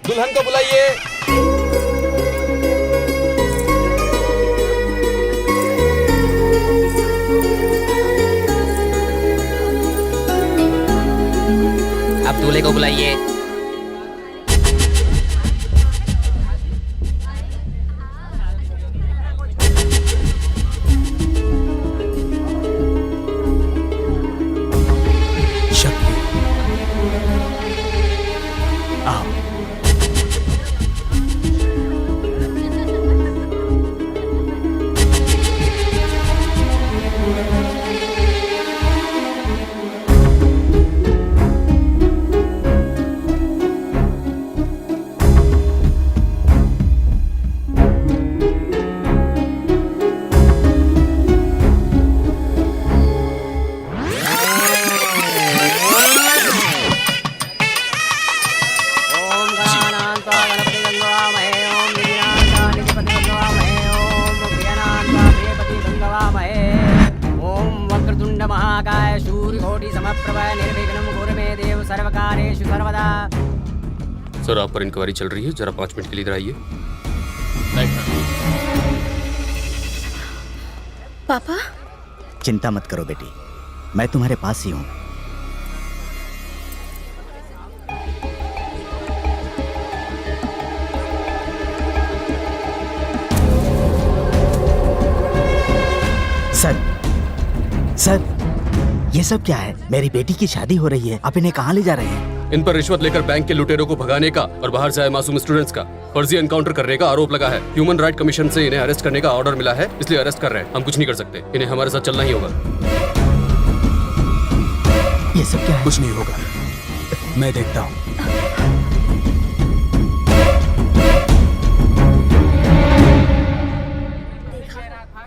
दुल्हन को बुलाइए। अब दूल्हे को बुलाइए। सर, आप पर इंक्वायरी चल रही है, जरा 5 मिनट के लिए इधर आइए। पापा, चिंता मत करो बेटी, मैं तुम्हारे पास ही हूँ। सर, ये सब क्या है? मेरी बेटी की शादी हो रही है, आप इन्हें कहाँ ले जा रहे हैं? इन पर रिश्वत लेकर बैंक के लुटेरों को भगाने का और बाहर से आए मासूम स्टूडेंट्स का फर्जी एनकाउंटर करने का आरोप लगा है। ह्यूमन राइट कमीशन से इन्हें अरेस्ट करने का ऑर्डर मिला है, इसलिए अरेस्ट कर रहे हैं। हम कुछ नहीं कर सकते, इन्हें हमारे साथ चलना ही होगा। ये सब क्या है? कुछ नहीं होगा, मैं देखता हूँ।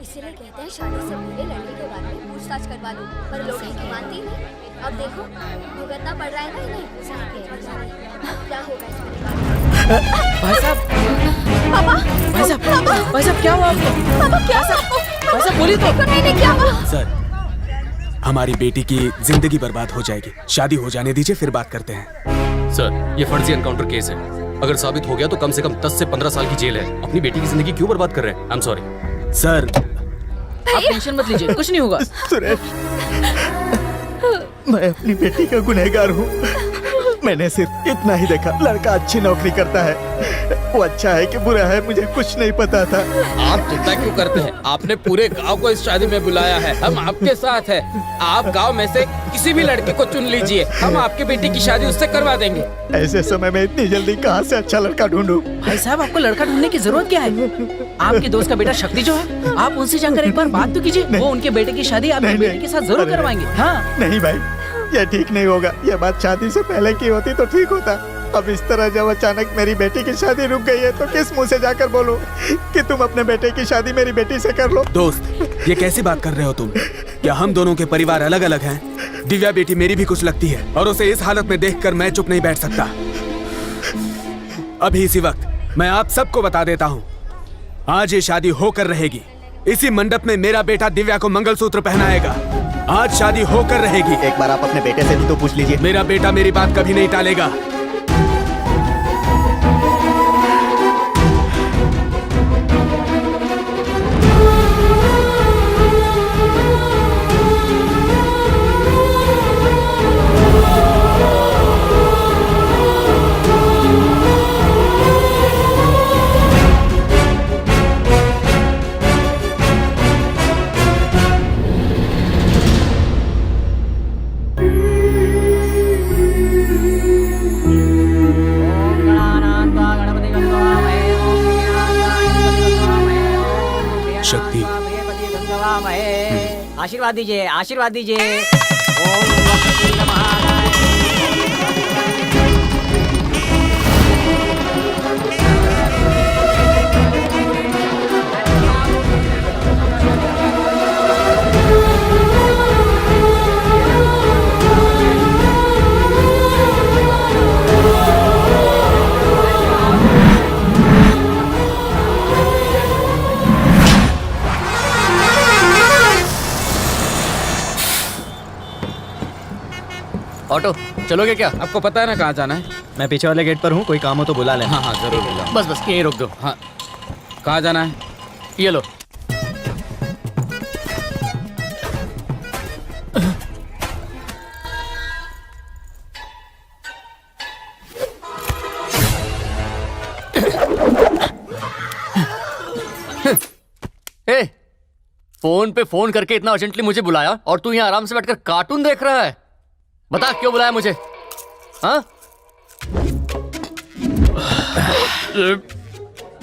इसीलिए कहते हैं शादी से पहले लड़के के बारे में पूछताछ करवा लो, पर लोग इनकी मानती नहीं। अब देखो भुगतना पड़ रहा है ना इन्हें। क्या होगा इसमें? भाई साहब, भाई साहब क्या हुआ आपको? पापा क्या हुआ? भाई साहब बोलिए तो। नहीं क्या हुआ? सर, हमारी बेटी की जिंदगी बर्बाद हो जाएगी, शादी हो जाने दीजिए, फिर बात करते हैं। सर, ये फर्जी एनकाउंटर केस है, अगर साबित हो गया तो कम से कम 10 से 15 साल की जेल है। अपनी बेटी की जिंदगी क्यों बर्बाद कर रहे हैं? I am sorry. सर, आप टेंशन मत लीजिए, कुछ नहीं होगा। सुरेश, मैं अपनी बेटी का गुनहगार हूँ। मैंने सिर्फ इतना ही देखा, लड़का अच्छी नौकरी करता है, वो अच्छा है कि बुरा है मुझे कुछ नहीं पता था। आप चिंता क्यों करते हैं? आपने पूरे गांव को इस शादी में बुलाया है, हम आपके साथ हैं। आप गांव में से किसी भी लड़के को चुन लीजिए, हम आपकी बेटी की शादी उससे करवा देंगे। ऐसे समय में इतनी जल्दी कहाँ से अच्छा लड़का ढूंढूं? भाई साहब, आपको लड़का ढूंढने की जरूरत क्या है? आपके दोस्त का बेटा शक्ति जो है, आप उनसे जाकर एक बार बात तो कीजिए। वो उनके बेटे की शादी आपकी बेटी के साथ जरूर करवाएंगे। हाँ नहीं भाई, ये ठीक नहीं होगा। ये बात शादी से पहले की होती तो ठीक होता। अब इस तरह जब अचानक मेरी बेटी की शादी रुक गई है तो किस मुंह से जाकर बोलूं कि तुम अपने बेटे की शादी मेरी बेटी से कर लो? दोस्त, ये कैसी बात कर रहे हो तुम? क्या हम दोनों के परिवार अलग अलग हैं? दिव्या बेटी मेरी भी कुछ लगती है और उसे इस हालत में देखकर मैं चुप नहीं बैठ सकता। अभी इसी वक्त मैं आप सबको बता देता हूँ, आज ये शादी होकर रहेगी। इसी मंडप में मेरा बेटा दिव्या को मंगलसूत्र पहनाएगा। आज शादी होकर रहेगी। एक बार आप अपने बेटे से भी तो पूछ लीजिए। मेरा बेटा मेरी बात कभी नहीं टालेगा। शक्ति, आशीर्वाद दीजिए, आशीर्वाद दीजिए। ओम वक्रतुंड महाकाय। ऑटो चलोगे क्या? आपको पता है ना कहाँ जाना है? मैं पीछे वाले गेट पर हूँ, कोई काम हो तो बुला लेना। हाँ हाँ जरूर बुलाओ। बस बस यहीं रोक दो। हाँ कहाँ जाना है? ये लो। ए, फोन पे फोन करके इतना अर्जेंटली मुझे बुलाया और तू यहाँ आराम से बैठकर कार्टून देख रहा है। बता क्यों बुलाया मुझे? हाँ?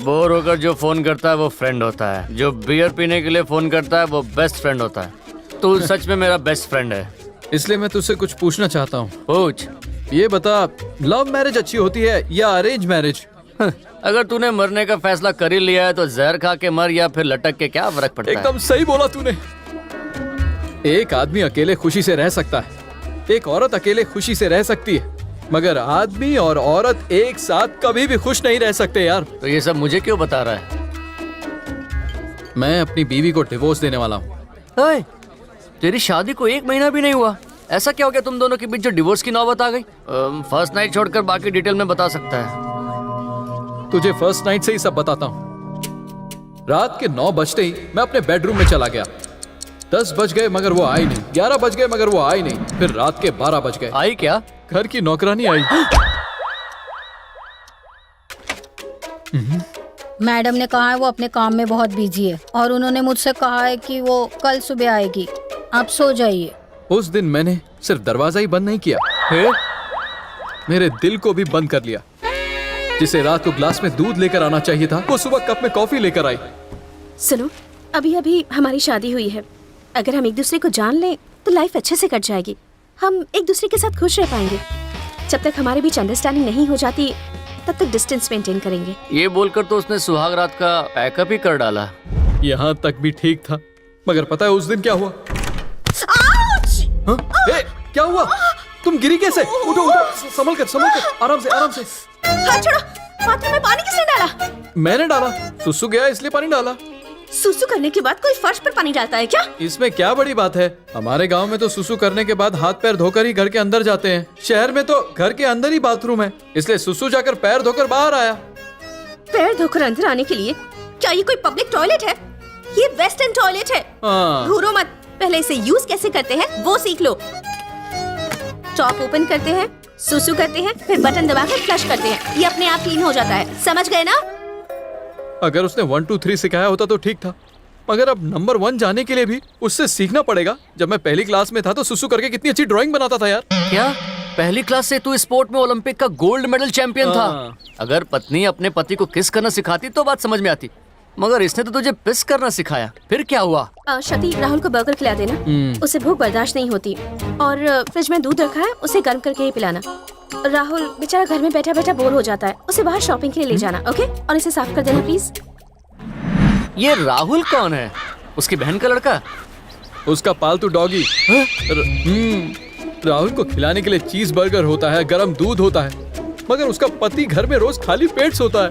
बोर होकर जो फोन करता है वो फ्रेंड होता है, जो बियर पीने के लिए फोन करता है वो बेस्ट फ्रेंड होता है। तू सच में मेरा बेस्ट फ्रेंड है। इसलिए मैं तुझसे कुछ पूछना चाहता हूँ। पूछ। ये बता, लव मैरिज अच्छी होती है या अरेंज मैरिज? अगर तूने मरने का फैसला कर ही लिया है तो जहर खा के मर या फिर लटक के क्या फर्क पड़ता है? एकदम सही बोला तूने। एक आदमी अकेले खुशी से रह सकता है, एक औरत अकेले खुशी से रह सकती है, मगर आदमी और औरत एक साथ कभी भी खुश नहीं रह सकते यार। तो ये सब मुझे क्यों बता रहा है? मैं अपनी बीवी को डिवोर्स देने वाला हूँ। ओए, तेरी शादी को 1 महीना भी नहीं हुआ, ऐसा क्या हो गया तुम दोनों के बीच जो डिवोर्स की नौबत आ गई? फर्स्ट नाइट छोड़कर बाकी डिटेल में बता सकता है। तुझे फर्स्ट नाइट से ही सब बताता हूँ। रात के 9 बजते ही मैं अपने बेडरूम में चला गया। 10 बज गए मगर वो आई नहीं, 11 बज गए मगर वो आई नहीं, फिर रात के 12 बज गए। आई क्या? घर की नौकरानी आई। मैडम ने कहा है वो अपने काम में बहुत बिजी है और उन्होंने मुझसे कहा है कि वो कल सुबह आएगी। आप सो जाइए। उस दिन मैंने सिर्फ दरवाजा ही बंद नहीं किया, फिर? मेरे दिल को भी बंद कर लिया। जिसे रात को ग्लास में दूध लेकर आना चाहिए था, वो सुबह कप में कॉफी लेकर आई। सुनो, अभी अभी हमारी शादी हुई है। अगर हम एक दूसरे को जान लें तो लाइफ अच्छे से कट जाएगी। हम एक दूसरे के साथ खुश रह पाएंगे। जब तक हमारे बीच अंडरस्टैंडिंग नहीं हो जाती तब तक डिस्टेंस मेंटेन करेंगे। ये बोलकर तो उसने सुहाग रात का पैकअप ही कर डाला। यहाँ तक भी ठीक था, मगर पता है उस दिन क्या हुआ? हाँ? ए, क्या हुआ? तुम गिरी कैसे? उठो उठो, संभल कर, आराम से आराम से। हाथ छोड़ो। बाथरूम में पानी किसने डाला? मैंने डाला, सुसु गया इसलिए पानी डाला। सुसु करने के बाद कोई फर्श पर पानी डालता है क्या? इसमें क्या बड़ी बात है? हमारे गांव में तो सुसु करने के बाद हाथ पैर धोकर ही घर के अंदर जाते हैं। शहर में तो घर के अंदर ही बाथरूम है, इसलिए सुसु जाकर पैर धोकर बाहर आया। पैर धोकर अंदर आने के लिए क्या ये कोई पब्लिक टॉयलेट है? ये वेस्टर्न टॉयलेट है। हाँ। घूरो मत, पहले इसे यूज कैसे करते हैं वो सीख लो। टॉप ओपन करते हैं, सुसु करते हैं, फिर बटन दबाकर फ्लश करते हैं। ये अपने आप क्लीन हो जाता है, समझ गए ना? अगर उसने 1 2 3 सिखाया होता तो ठीक था, मगर अब नंबर 1 जाने के लिए भी उससे सीखना पड़ेगा। जब मैं पहली क्लास में था तो सुसु करके कितनी अच्छी ड्राइंग बनाता था यार। क्या? पहली क्लास से तू स्पोर्ट में ओलंपिक का गोल्ड मेडल चैंपियन था। हाँ। अगर पत्नी अपने पति को किस करना सिखाती तो बात समझ में आती, मगर इसने तो तुझे पिस करना सिखाया। फिर क्या हुआ? शक्ति, राहुल को बर्गर खिला देना। उसे भूख बर्दाश्त नहीं होती। और फ्रिज में दूध रखा है, उसे गर्म करके ही पिलाना। राहुल बेचारा घर में बैठा बैठा बोर हो जाता है, उसे बाहर शॉपिंग के लिए ले जाना। ओके? और इसे साफ कर देना प्लीज। ये राहुल कौन है? उसकी बहन का लड़का? उसका पालतू डॉगी। राहुल को खिलाने के लिए चीज बर्गर होता है, गरम दूध होता है, मगर उसका पति घर में रोज खाली पेट सोता है।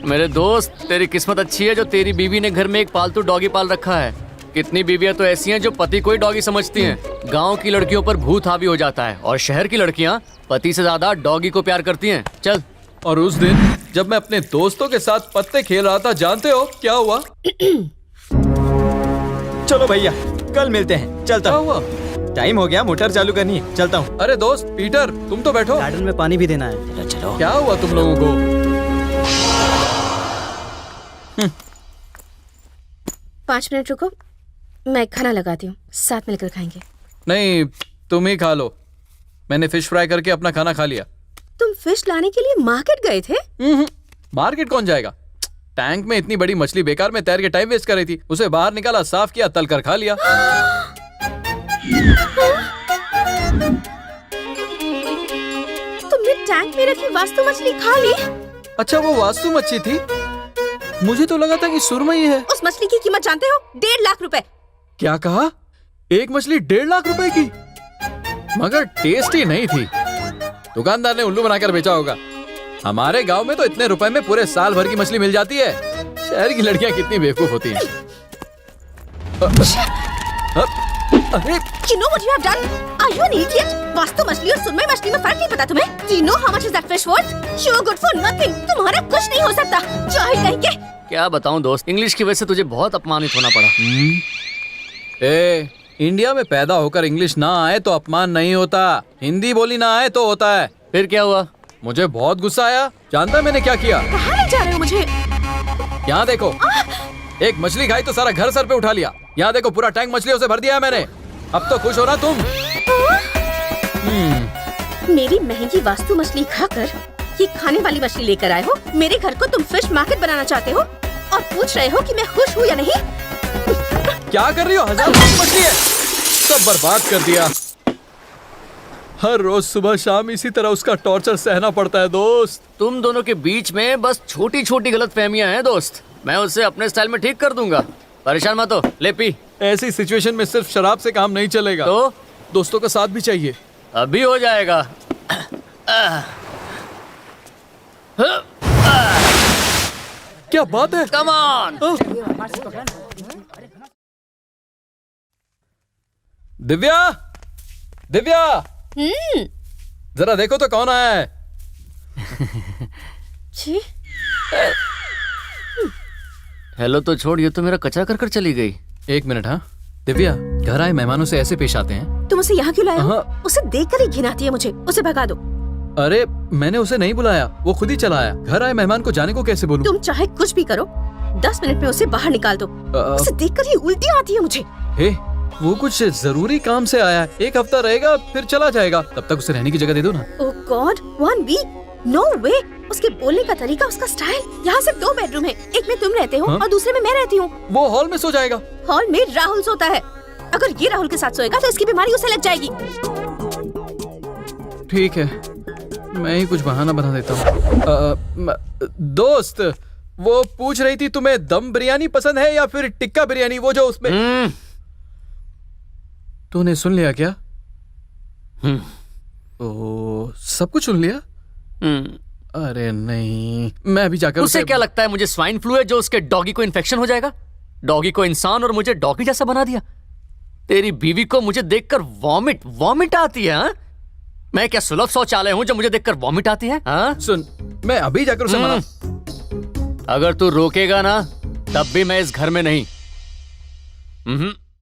मेरे दोस्त, तेरी किस्मत अच्छी है जो तेरी बीवी ने घर में एक पालतू डॉगी पाल रखा है। कितनी बीवियां तो ऐसी हैं जो पति को ही डॉगी समझती हैं। गांव की लड़कियों पर भूत हावी हो जाता है और शहर की लड़कियां पति से ज्यादा डॉगी को प्यार करती हैं। चल। और उस दिन जब मैं अपने दोस्तों के साथ पत्ते खेल रहा था, जानते हो क्या हुआ? चलो भैया, कल मिलते हैं। चलता क्या हूँ। हुआ? टाइम हो गया, मोटर चालू करनी है। चलता हूँ। अरे दोस्त पीटर, तुम तो बैठो। गार्डन में पानी भी देना है। चलो। क्या हुआ तुम लोगों को? 5 मिनट रुको, मैं खाना लगाती हूँ, साथ मिलकर खाएंगे। नहीं, तुम ही खा लो। मैंने फिश फ्राई करके अपना खाना खा लिया। तुम फिश लाने के लिए मार्केट गए थे? मार्केट कौन जाएगा? टैंक में इतनी बड़ी मछली बेकार में तैर के टाइम वेस्ट कर रही थी, उसे बाहर निकाला, साफ किया, तल कर खा लिया। तुमने टैंक में रखी वास्तु मछली खा ली? अच्छा, वो वास्तु मच्छी थी? मुझे तो लगा था कि सुरमई है। उस मछली की कीमत जानते हो? 1.5 लाख रुपए। क्या कहा? एक मछली 1.5 लाख रुपए की? मगर टेस्टी नहीं थी। दुकानदार ने उल्लू बनाकर बेचा होगा। हमारे गांव में तो इतने रुपए में पूरे साल भर की मछली मिल जाती है। शहर की लड़कियां कितनी बेवकूफ होती हैं। अरे You know what you have done? Are you an idiot? Vastu मछली और सुरमई मछली में फर्क नहीं पता तुम्हें? Do you know how much is that fish worth? You are good for nothing. तुम्हारा कुछ नहीं हो सकता। जाहिल कहीं के। क्या बताऊं दोस्त, इंग्लिश की वजह से तुझे बहुत अपमानित होना पड़ा। ए, इंडिया में पैदा होकर इंग्लिश ना आए तो अपमान नहीं होता, हिंदी बोली ना आए तो होता है। फिर क्या हुआ? मुझे बहुत गुस्सा आया। जानता है मैंने क्या किया? कहाँ ले जा रहे हो मुझे? यहाँ देखो, एक मछली खाई तो सारा घर सर पे उठा लिया। यहाँ देखो, पूरा टैंक मछलियों से भर दिया है मैंने। अब तो खुश हो ना तुम? मेरी महंगी वास्तु मछली खाकर ये खाने वाली मछली लेकर आए हो। मेरे घर को तुम फिश मार्केट बनाना चाहते हो और पूछ रहे हो कि मैं खुश हूँ या नहीं? क्या कर रही हो? हजारों की मछली है, सब बर्बाद कर दिया। हर रोज सुबह शाम इसी तरह उसका टॉर्चर सहना पड़ता है दोस्त। तुम दोनों के बीच में बस छोटी छोटी गलतफहमियां हैं दोस्त। मैं उसे अपने स्टाइल में ठीक कर दूंगा, परेशान मत हो। ले पी। ऐसी सिचुएशन में सिर्फ शराब से काम नहीं चलेगा, तो दोस्तों का साथ भी चाहिए। अभी हो जाएगा। क्या बात है? Come on. दिव्या, दिव्या, जरा देखो तो कौन आया है। जी? हेलो तो छोड़, ये तो मेरा कचरा कर कर चली गई। एक मिनट। हाँ दिव्या, घर आए मेहमानों से ऐसे पेश आते हैं? तुम उसे यहाँ क्यों लाए हो? हाँ। उसे देखकर ही घिन आती है मुझे। उसे भगा दो। अरे मैंने उसे नहीं बुलाया, वो खुद ही चला आया। घर आए मेहमान को जाने को कैसे बोलूं? तुम चाहे कुछ भी करो, 10 मिनट में उसे बाहर निकाल दो। उसे देखकर ही उल्टी आती है मुझे। हे, वो कुछ जरूरी काम से आया है, 1 हफ्ता रहेगा फिर चला जाएगा। तब तक उसे रहने की जगह दे दो ना। ओह गॉड, 1 वीक? नो वे। उसके बोलने का तरीका, उसका स्टाइल। यहाँ सिर्फ 2 बेडरूम है, एक में तुम रहते हो और दूसरे में मैं रहती हूँ। वो हॉल में सो जाएगा। हॉल में राहुल सोता है। अगर ये राहुल के साथ सोएगा तो इसकी बीमारी उसे लग जाएगी। ठीक है, मैं ही कुछ बहाना बना देता हूँ। दोस्त, वो पूछ रही थी तुम्हें दम बिरयानी पसंद है या फिर टिक्का बिरयानी, वो जो उसमें। तूने सुन लिया क्या? ओ, सब कुछ सुन लिया? अरे नहीं, मैं अभी जाकर उसे क्या लगता है मुझे स्वाइन फ्लू है जो उसके डॉगी को इन्फेक्शन हो जाएगा? डॉगी को इंसान और मुझे डॉगी जैसा बना दिया। तेरी बीवी को मुझे देखकर वॉमिट आती है। हा? मैं क्या सुलभ शौचालय हूं जो मुझे देखकर वॉमिट आती है? हा? सुन, मैं अभी जाकर उसे मना। अगर तू रोकेगा ना, तब भी मैं इस घर में नहीं।